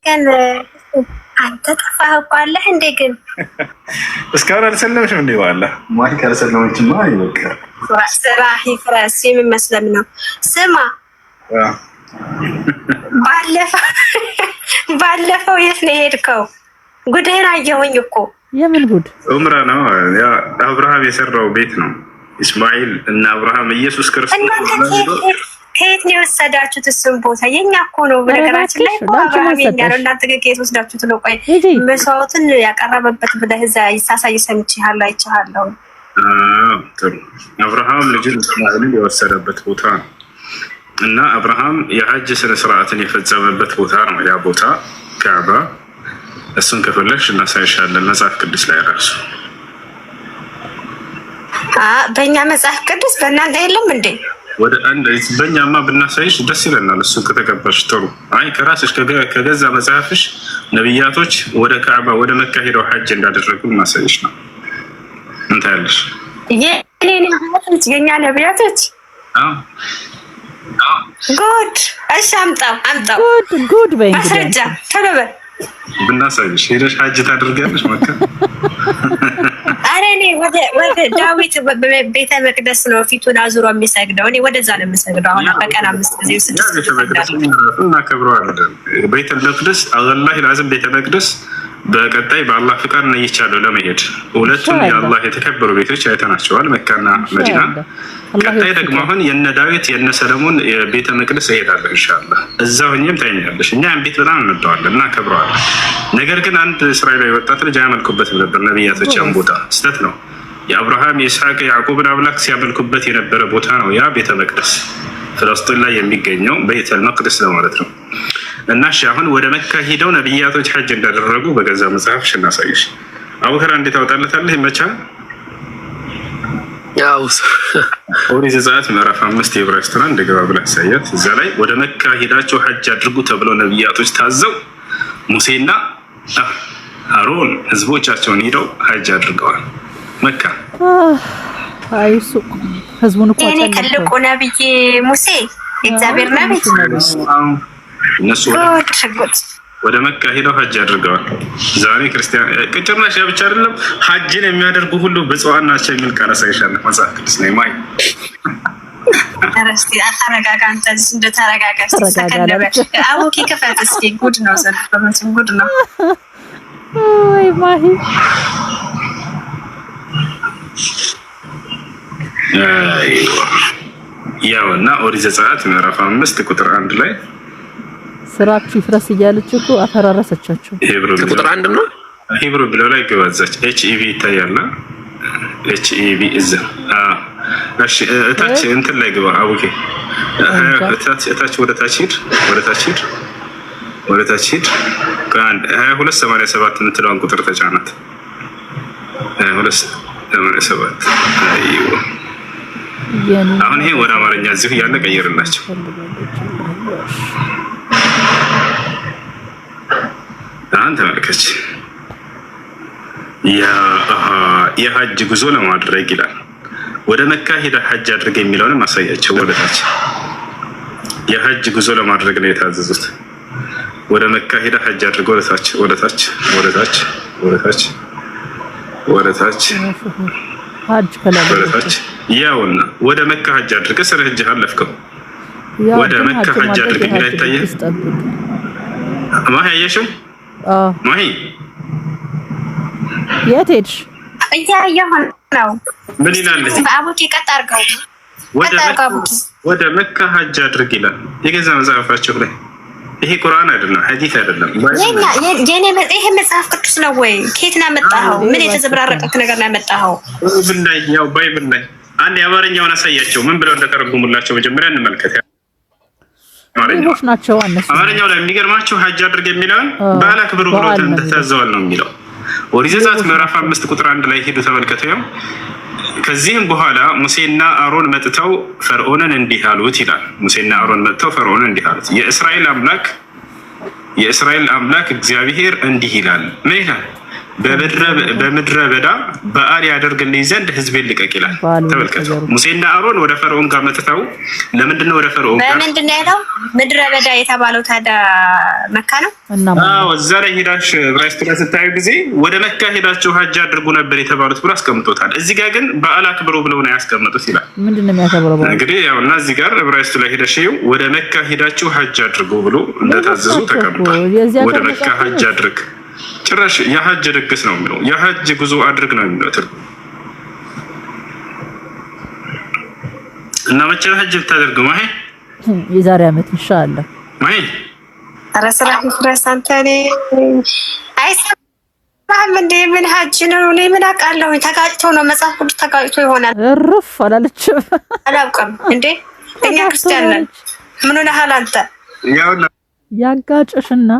ይመስገን። አንተ ጠፋህ እኮ አለህ እንዴ? ግን እስካሁን አልሰለምሽም እንዴ? ዋላ ማይክ አልሰለመችማ። ይበቃል። ስራህ ይፍረስ። የሚመስለም ነው። ስማ ባለፈው የት ነው የሄድከው? ጉድህን አየሁኝ እኮ። የምን ጉድ? ዑምራ ነው። ያ አብርሃም የሰራው ቤት ነው። ኢስማኤል እና አብርሃም ኢየሱስ ክርስቶስ ከየት ነው የወሰዳችሁት? እሱን ቦታ የኛ እኮ ነው። በነገራችን ላይ አብርሃም የኛ ነው። እናንተ ከየት ወስዳችሁት ነው? ቆይ መስዋዕትን ያቀረበበት ብለህ እዛ ይሳሳይ ሰምቼሃለሁ፣ አይቼሃለሁ። ጥሩ። አብርሃም ልጅን እስማኤልን የወሰደበት ቦታ ነው እና አብርሃም የሐጅ ስነ ስርዓትን የፈጸመበት ቦታ ነው ያ ቦታ ካዕባ። እሱን ከፈለግሽ እናሳይሻለን መጽሐፍ ቅዱስ ላይ ራሱ። በእኛ መጽሐፍ ቅዱስ በእናንተ የለም እንዴ? ወደ አንድ በእኛማ ብናሳይሽ ደስ ይለናል። እሱን ከተቀበልሽ ጥሩ። አይ ከራስሽ ከገዛ መጽሐፍሽ ነቢያቶች ወደ ካዕባ ወደ መካ ሄደው ሐጅ እንዳደረጉ እናሳይሽ ነው። ምን ታያለሽ? የኛ ነቢያቶች ጉድ። እሺ አምጣው። ጉድ በይ ማስረጃ ቶሎ በል። ብናሳይሽ ሄደሽ ሐጅ ታደርጊያለሽ መካ? አረ እኔ ወደ ዳዊት ቤተ መቅደስ ነው ፊቱን አዙሮ የሚሰግደው። እኔ ወደዛ ነው የምሰግደው። አሁን በቀን 5 ጊዜ 6 ጊዜ እናከብረዋለን። ቤተ መቅደስ አላህ ላዝም ቤተ መቅደስ በቀጣይ በአላህ ፍቃድ ነይቻለሁ ለመሄድ። ሁለቱም የአላህ የተከበሩ ቤቶች አይተናቸዋል፣ መካና መዲና። ቀጣይ ደግሞ አሁን የነ ዳዊት የነ ሰለሞን የቤተ መቅደስ እሄዳለሁ ኢንሻአላህ። እዛው ሆኜም ታይኛለሽ። እኛ ቤት በጣም እንወደዋለን እና ከብረዋለን። ነገር ግን አንድ እስራኤላዊ ወጣት ልጅ አያመልኩበትም ነበር ነቢያቶች ያን ቦታ። ስህተት ነው። የአብርሃም የይስሐቅ የያዕቆብን አምላክ ሲያመልኩበት የነበረ ቦታ ነው ያ ቤተ መቅደስ፣ ፍልስጤም ላይ የሚገኘው ቤተል መቅደስ ነው ማለት ነው። እና እሺ አሁን ወደ መካ ሄደው ነቢያቶች ሐጅ እንዳደረጉ በገዛ መጽሐፍሽ እናሳይሽ። አቡበከር እንዴት ታወጣለታለህ? ይመቻል። ያው ኦሪት ዘጸአት ምዕራፍ 5 የዕብራይስጥና እንደገባ ብላ ያሳያት። እዛ ላይ ወደ መካ ሄዳቸው ሐጅ አድርጉ ተብለው ነቢያቶች ታዘው ሙሴና አሮን ህዝቦቻቸውን ሄደው ሐጅ አድርገዋል መካ። አይሱ ህዝቡን እኮ እኔ ትልቁ ነብይ ሙሴ እግዚአብሔር ነብይ እነሱ ወደ መካ ሄደው ሐጅ አድርገዋል። ዛሬ ክርስቲያን ጭራሽ ያ ብቻ አይደለም፣ ሐጅን የሚያደርጉ ሁሉ ብፁዓን ናቸው የሚል ቃል አሳይሻለሁ መጽሐፍ ቅዱስ ላይ ማይ አረስቲ አታረጋጋ። አንተ እንደ ተረጋጋ ተሰከለበ አውቂ ክፈት እስኪ። ጉድ ነው ዘልፈመስ ጉድ ነው። ወይ ማሂ ያው እና ኦሪት ዘጸአት ምዕራፍ 5 ቁጥር 1 ላይ ስራችሁ ይፍረስ እያለች እኮ አፈራረሰቻቸው። ቁጥር 1 ነው ሂብሩ ብለው ላይ ገባዛች። ኤችኢቪ ይታያል። ኤችኢቪ እዛ እሺ፣ እታች እንትን ላይ ግባ አቡኬ። እታች ወደ ታች ሂድ፣ ወደ ታች ሂድ። ከአንድ 2287 የምትለውን ቁጥር ተጫናት። 2287 አይዮ። አሁን ይሄ ወደ አማርኛ እዚሁ ያለ ቀይርላቸው። አሁን ተመልከች። የሐጅ ጉዞ ለማድረግ ይላል። ወደ መካ ሄደ ሐጅ አድርገ የሚለውንም አሳያቸው። ወደታች የሐጅ ጉዞ ለማድረግ ነው የታዘዙት። ወደ መካ ሄደ ሐጅ አድርገ ወደታች ያውና ወደ መካ ሐጅ አድርገ ስለ ሐጅ አለፍከው። ወደ መካ ሐጅ አድርገ የሚል አይታየህ? ማሂ አየሽው? ማሂ የት ሄድሽ? እያየሁ ነው። ምን ይላል? አቡኪ ቀጥ አድርገው ወደ መካ ሐጅ አድርግ ይላል የገዛ መጽሐፋቸው ላይ። ይሄ ቁርአን አይደለም፣ ሐዲስ አይደለም። ይሄ መጽሐፍ ቅዱስ ነው ወይ? ከየት ነው ያመጣኸው? ምን የተዘብራረቀክ ነገር ነው ያመጣኸው? ብናይ ያው ባይብል ላይ አንድ የአማርኛውን አሳያቸው ምን ብለው እንደተረጉሙላቸው መጀመሪያ እንመልከት። አማርኛዎች ናቸው አነሱ። አማርኛው ላይ የሚገርማቸው ሐጅ አድርግ የሚለውን ባለ ክብሩ ብሎ ተታዘዋል ነው የሚለው። ኦሪት ዘጸአት ምዕራፍ 5 ቁጥር 1 ላይ ሄዱ ተመልከተው። ከዚህም በኋላ ሙሴና አሮን መጥተው ፈርዖንን እንዲህ አሉት ይላል። ሙሴና አሮን መጥተው ፈርዖንን እንዲህ አሉት፣ የእስራኤል አምላክ እግዚአብሔር እንዲህ ይላል። ምን ይላል? በምድረ በዳ በዓል ያደርግልኝ ዘንድ ህዝቤን ልቀቅ ይላል። ተመልከቱ፣ ሙሴና አሮን ወደ ፈርዖን ጋር መጥተው ለምንድን ነው ወደ ፈርዖን ጋር በምንድን ነው ያለው? ምድረ በዳ የተባለው ታዲያ መካ ነው? አዎ፣ እዛ ላይ ሄዳሽ ዕብራይስጥ ላይ ስታዩ ጊዜ ወደ መካ ሄዳችሁ ሀጅ አድርጉ ነበር የተባሉት ብሎ አስቀምጦታል። እዚህ ጋር ግን በዓል አክብሩ ብለው ነው ያስቀምጡት ይላል። ምንድን ነው የሚያከብረው? እንግዲህ ያው እና እዚህ ጋር ዕብራይስጥ ላይ ሄደሽ ወደ መካ ሄዳችሁ ሀጅ አድርጉ ብሎ እንደታዘዙ ተቀምጧል። ወደ መካ ሀጅ አድርግ ጭራሽ የሀጅ ድግስ ነው የሚለው፣ የሀጅ ጉዞ አድርግ ነው የሚለው ትርጉም። እና መቼ ነው ሀጅ ብታደርግ ማሄ? የዛሬ ዓመት ኢንሻአላህ ማሄ። ኧረ ስራ ፍረሳንተ አይሰማም እንዴ? ምን ሀጅ ነው? እኔ ምን አውቃለሁ? ተጋጭቶ ነው መጽሐፍ ቅዱስ ተጋጭቶ ይሆናል። እርፍ አላለችም። አላውቅም እንዴ? እኛ ክርስቲያን ነን። ምን ሆነሃል አንተ? ያጋጭሽና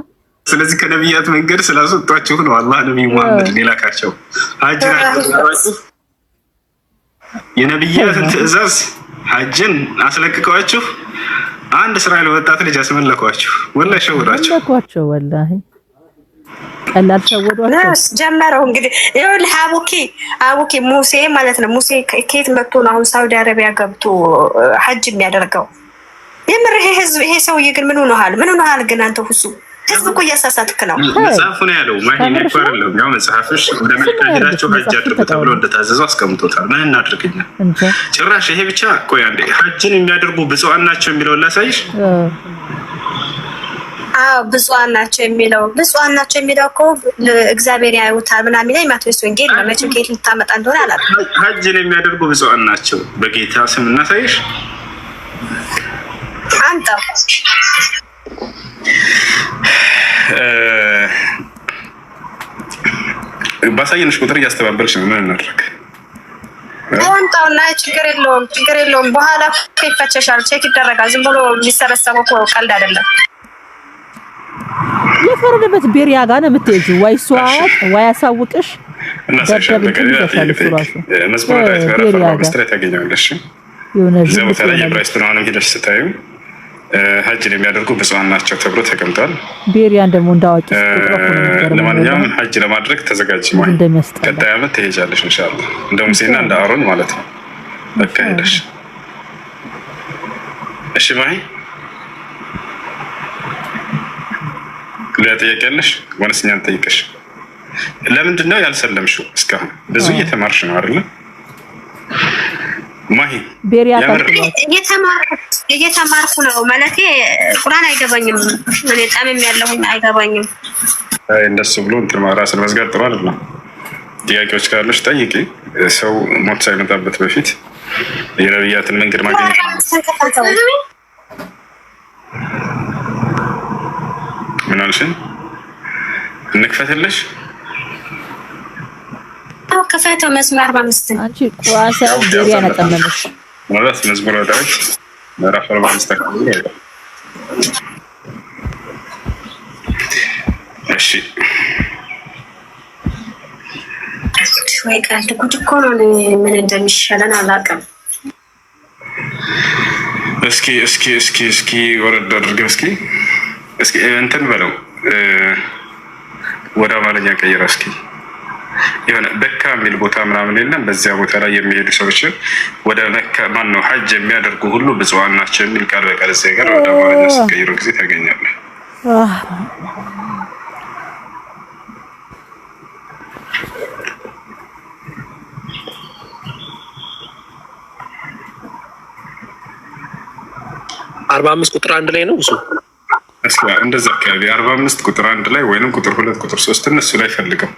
ስለዚህ ከነቢያት መንገድ ስላስወጧችሁ ነው አላህ ነብዩ መሐመድ ሌላካቸው። ሀጅን የነቢያትን ትእዛዝ ሀጅን አስለቅቀዋችሁ አንድ እስራኤል ወጣት ልጅ አስመለኳችሁ። ወላሂ ሸወዷቸው። ወላሂ ቀላል ሸወዷቸው። ጀመረው እንግዲህ ይኸውልህ አቡኪ ሙሴ ማለት ነው። ሙሴ ከየት መጥቶ ነው አሁን ሳውዲ አረቢያ ገብቶ ሀጅ የሚያደርገው? የምር ይሄ ሰውዬ ግን ምን ሆነሃል ግን አንተ ሁሱ ህዝብ እኮ እያሳሳትክ ነው። መጽሐፉ ነው ያለው። ማይኔ ይባላል ያው መጽሐፍሽ ወደ መካ ሄዳችሁ ሀጅ አድርጉ ተብሎ እንደታዘዙ አስቀምጦታል። ምን እናድርግኛ? ጭራሽ ይሄ ብቻ ቆይ አንዴ ሀጅን የሚያደርጉ ብፁዓን ናቸው የሚለውን ላሳይሽ። አዎ ብፁዓን ናቸው የሚለው እኮ እግዚአብሔር ያዩታል ምናምን ላይ ማቴዎስ ወንጌል ነው። መቼም ከየት ልታመጣ እንደሆነ አላውቅም። ሀጅን የሚያደርጉ ብፁዓን ናቸው በጌታ ስም እናሳይሽ። አንተ ባሳየንሽ ቁጥር እያስተባበልሽ ነው። ምን እናድርግ? ወንጣውና ችግር የለውም። በኋላ ይፈቸሻል፣ ቼክ ይደረጋል። ዝም ብሎ የሚሰበሰበው እኮ ቀልድ አይደለም። የፈረደበት ቤሪያ ጋር ነው የምትሄጂው። ወይ ሷት ወይ ያሳውቅሽ እናሳይሻለን። መስመር ላይ ታገኛለሽ። እዚያ ቦታ ላይ የዕብራይስጥ ነው ሄደሽ ስታዩ ሀጅን የሚያደርጉ ብፁዓን ናቸው ተብሎ ተቀምጧል። ቤሪያን ደግሞ እንዳዋቂ ለማንኛውም ሀጅ ለማድረግ ተዘጋጅ። ቀጣይ ዓመት ትሄጃለሽ ኢንሻአላህ እንደ ሙሴና እንደ አሮን ማለት ነው። በቃ ሄደሽ እሺ ማይ ለጥያቄ ያለሽ ወንስ እኛን ጠይቀሽ? ለምንድን ነው ያልሰለምሽው? እስካሁን ብዙ እየተማርሽ ነው አይደል? ማሂ ቤሪያ እየተማርኩ ነው ማለት ቁርአን አይገባኝም። እኔ ጣምም ያለሁኝ አይገባኝም። እንደሱ ብሎ እንትን ራስን መዝጋት ጥሩ አይደለም። ጥያቄዎች ካሉሽ ጠይቂ። ሰው ሞት ሳይመጣበት በፊት የነቢያትን መንገድ ማግኘት ምን አልሽኝ? እንክፈትልሽ ከፈተው መስመር 45 አንቺ ቋሳ ቤሪያ ነጠመመሽ ማለት መዝሙረ ዳዊት ምዕራፍ 45 አካባቢ ነው። እሺ ወይ ቀልድ ጉድ እኮ ነው። ምን እንደሚሻለን አላውቅም። እስኪ ወረድ አድርገው እስኪ እንትን በለው ወደ አማርኛ ቀይራ እስኪ የሆነ በካ የሚል ቦታ ምናምን የለም። በዚያ ቦታ ላይ የሚሄዱ ሰዎችን ወደ መካ ማነው ሀጅ የሚያደርጉ ሁሉ ብፁዓን ናቸው የሚል ቃል በቃል እዚያ ጋር ወደ አማርኛ ሲቀይሩ ጊዜ ታገኛለህ። አርባ አምስት ቁጥር 1 ላይ ነው እሱ እንደዛ አካባቢ 45 ቁጥር 1 ላይ ወይንም ቁጥር 2 ቁጥር 3 እነሱ ላይ ፈልገው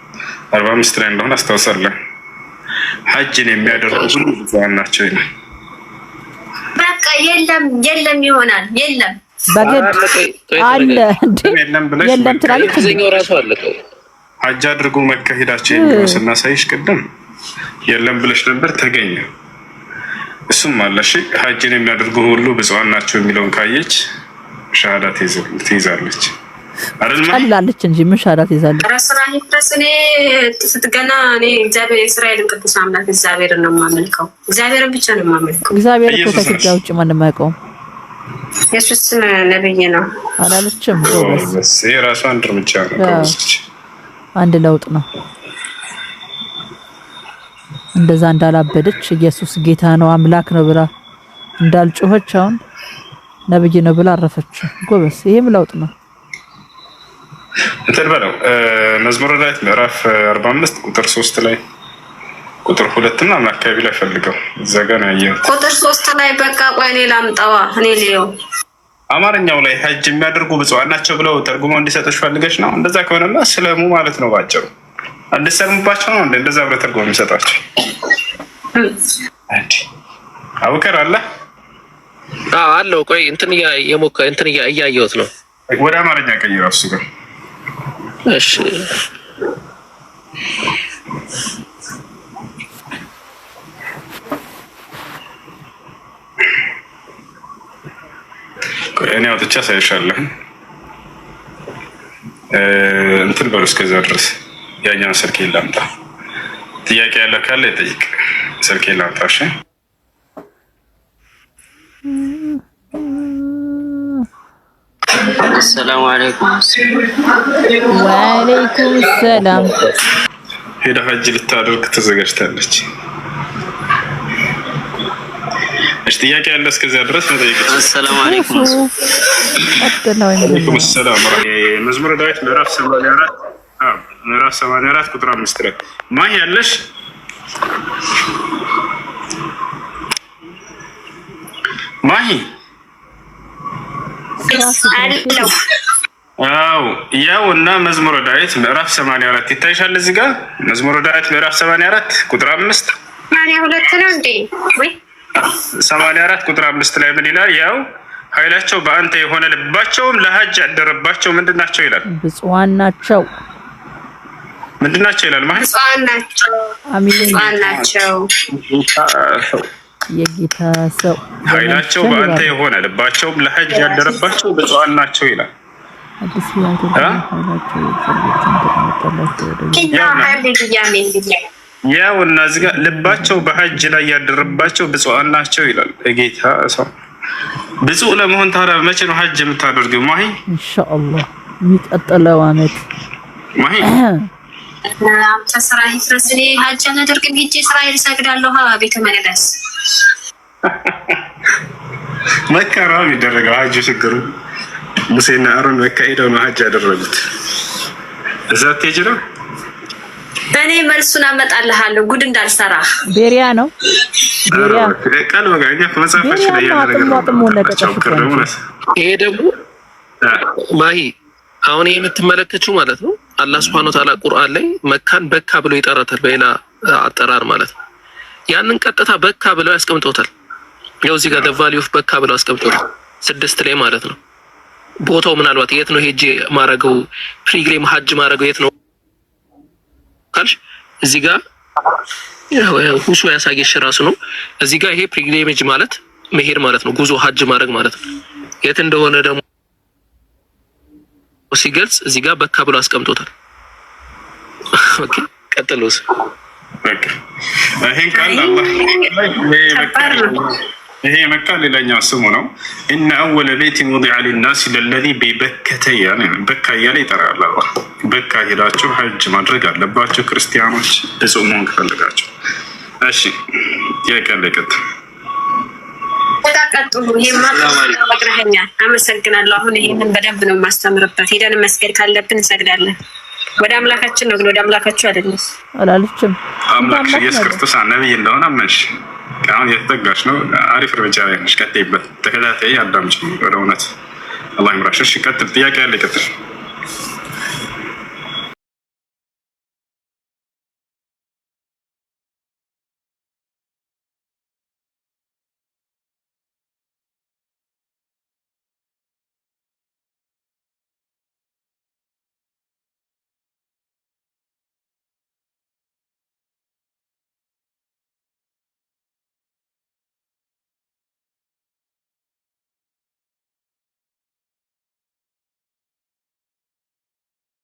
45 ላይ እንደሆነ አስታውሳለሁ። ሀጅን የሚያደርጉ ሁሉ ብፁዓን ናቸው ይላል። በቃ የለም ይሆናል የለም በግድ አለ እንዴ የለም ትላለች። እዚህኛው ራሱ አለ ሀጅ አድርጎ መካ ሄዳችሁ የሚለው ስናሳይሽ ቅድም የለም ብለሽ ነበር ተገኘ። እሱም አለ። እሺ ሀጅን የሚያደርጉ ሁሉ ብፁዓን ናቸው የሚለውን ካየች ሻሃዳ ትይዛለች አይደል? አላለች እንጂ ምን ሻሃዳ ትይዛለች? ራስራህ ተስኔ ስትገና እኔ እግዚአብሔር የእስራኤልን ቅዱስ አምላክ እግዚአብሔርን ነው የማመልከው። እግዚአብሔርን ብቻ ነው የማመልከው። እግዚአብሔር እኮ ከኢትዮጵያ ውጭ ማንም አያውቀውም። ኢየሱስ ነብይ ነው አላለችም? የራሱ አንድ እርምጃ ነው። አንድ ለውጥ ነው። እንደዛ እንዳላበደች ኢየሱስ ጌታ ነው አምላክ ነው ብላ እንዳልጮኸች አሁን ነብይ ነው ብላ አረፈች። ጎበስ ይሄም ለውጥ ነው። እንትን በለው መዝሙረ ዳዊት ምዕራፍ 45 ቁጥር 3 ላይ ቁጥር 2 እና አካባቢ ላይ ፈልገው እዛ ጋር ነው ያየሁት። ቁጥር 3 ላይ በቃ ቆይ እኔ ላምጣዋ እኔ ልየው። አማርኛው ላይ ሐጅ የሚያደርጉ ብፁዓን ናቸው ብለው ተርጉመው እንዲሰጥሽ ፈልገሽ ነው? እንደዛ ከሆነማ ስለሙ ማለት ነው ባጭሩ። እንድትሰልሙባቸው ነው እንደዛ ብለው ተርጉመው የሚሰጣቸው። አቡከር አለ አለው። ቆይ እንትን እያየሁት ነው። ወደ አማርኛ ቀይረው እሱ ጋር እሺ። እኔ አውጥቼ አሳይሻለሁ። እንትን በሉ እስከዛ ድረስ ያኛውን ስልኬን ላምጣ። ጥያቄ ያለው ካለ ይጠይቅ። ስልኬን ላምጣ። እሺ አሰላሙ አለይኩም። ወአለይኩም ሰላም። ሄዳ ሐጅ ልታደርግ ተዘጋጅታለች። እሺ ጥያቄ ያለ እስከዚያ ድረስ መጠየቅ ይችላል። አሰላሙ አለይኩም። ወአለይኩም ሰላም። መዝሙረ ዳዊት ምዕራፍ 84 ቁጥር 5 ላይ ማህ ያለሽ ማሂ አው ያው እና መዝሙረ ዳዊት ምዕራፍ 84 ይታይሻል። እዚህ ጋር መዝሙረ ዳዊት ምዕራፍ 84 ቁጥር 5 82 ነው እንዴ? ወይ 84 ቁጥር 5 ላይ ምን ይላል? ያው ኃይላቸው በአንተ የሆነ ልባቸውም ለሐጅ ያደረባቸው ምንድናቸው ይላል? ብፁዓን ናቸው። ምንድናቸው ይላል? ማለት ብፁዓን ናቸው። አሚን። ብፁዓን ናቸው የጌታ ሰው ኃይላቸው በአንተ የሆነ ልባቸውም ለሐጅ ያደረባቸው ብፁዓን ናቸው ይላል። ያው እና እዚህ ጋር ልባቸው በሐጅ ላይ ያደረባቸው ብፁዓን ናቸው ይላል። የጌታ ሰው ብፁዕ ለመሆን ታዲያ መቼ ነው ሐጅ የምታደርገው? ማሂ ኢንሻአላህ የሚቀጥለው ዓመት ማሂ አንተ ስራ ይፍረስ። እኔ ሐጅ አላደርግም ሂጄ እስራኤል እሰግዳለሁ። ቤተ መቅደስ መካ ነው የሚደረገው ሐጅ። ችግሩ ሙሴና አሮን መካ ሄደው ነው ሐጅ ያደረጉት። እዛ ትሄጂ ነው። እኔ መልሱን አመጣልሃለሁ ጉድ እንዳልሰራ። ቤሪያ ነው ቤሪያ ቃል ወጋኛ ከመጽሐፋችን ላይ ያለ ነገር ነው። ይሄ ደግሞ ማሂ አሁን የምትመለከቱው ማለት ነው አላህ Subhanahu Wa Ta'ala ቁርአን ላይ መካን በካ ብሎ ይጠራታል፣ በሌላ አጠራር ማለት ነው። ያንን ቀጥታ በካ ብለው ያስቀምጡታል። ያው እዚህ ጋር ደቫሊው በካ ብለው ያስቀምጡታል 6 ላይ ማለት ነው። ቦታው ምናልባት የት ነው ሄጄ ማረገው ፕሪግሬም ሐጅ ማረገው የት ነው ካልሽ እዚህ ጋር ያው ሁሱ ያሳየሽ ራሱ ነው። እዚህ ጋር ይሄ ፕሪግሬሜጅ ማለት መሄድ ማለት ነው፣ ጉዞ ሐጅ ማረግ ማለት ነው። የት እንደሆነ ደግሞ ሲገልጽ እዚህ ጋር በካ ብሎ አስቀምጦታል። ኦኬ ቀጥሎስ በቃ ይሄን ቃል አላህ ይሄ መካ ሌላኛው ስሙ ነው። ኢነ አወለ ቤት ወዲዐ ሊናስ ለለዚ ቢበከተ ያኔ በካ እያለ ይጠራል አላህ። በካ ሄዳችሁ ሐጅ ማድረግ አለባችሁ ክርስቲያኖች ብፁዕ መሆን ከፈለጋችሁ። እሺ ያቀለቀት ተቃቀጥሉ ይማጥራኛል። አመሰግናለሁ። አሁን ይሄንን በደንብ ነው ማስተምርበት። ሄደን መስገድ ካለብን እንሰግዳለን። ወደ አምላካችን ነው፣ ወደ አምላካችሁ አይደለም አላለችም። አምላክ ኢየሱስ ክርስቶስ ነብይ እንደሆነ አመንሽ። አሁን የተጠጋሽ ነው። አሪፍ እርምጃ ላይ ነሽ። ቀጥይበት፣ ተከታታይ አዳምጪ። ወደ እውነት አላህ ይምራሽ። እሺ ቀጥል። ጥያቄ ያለ ቀጥል።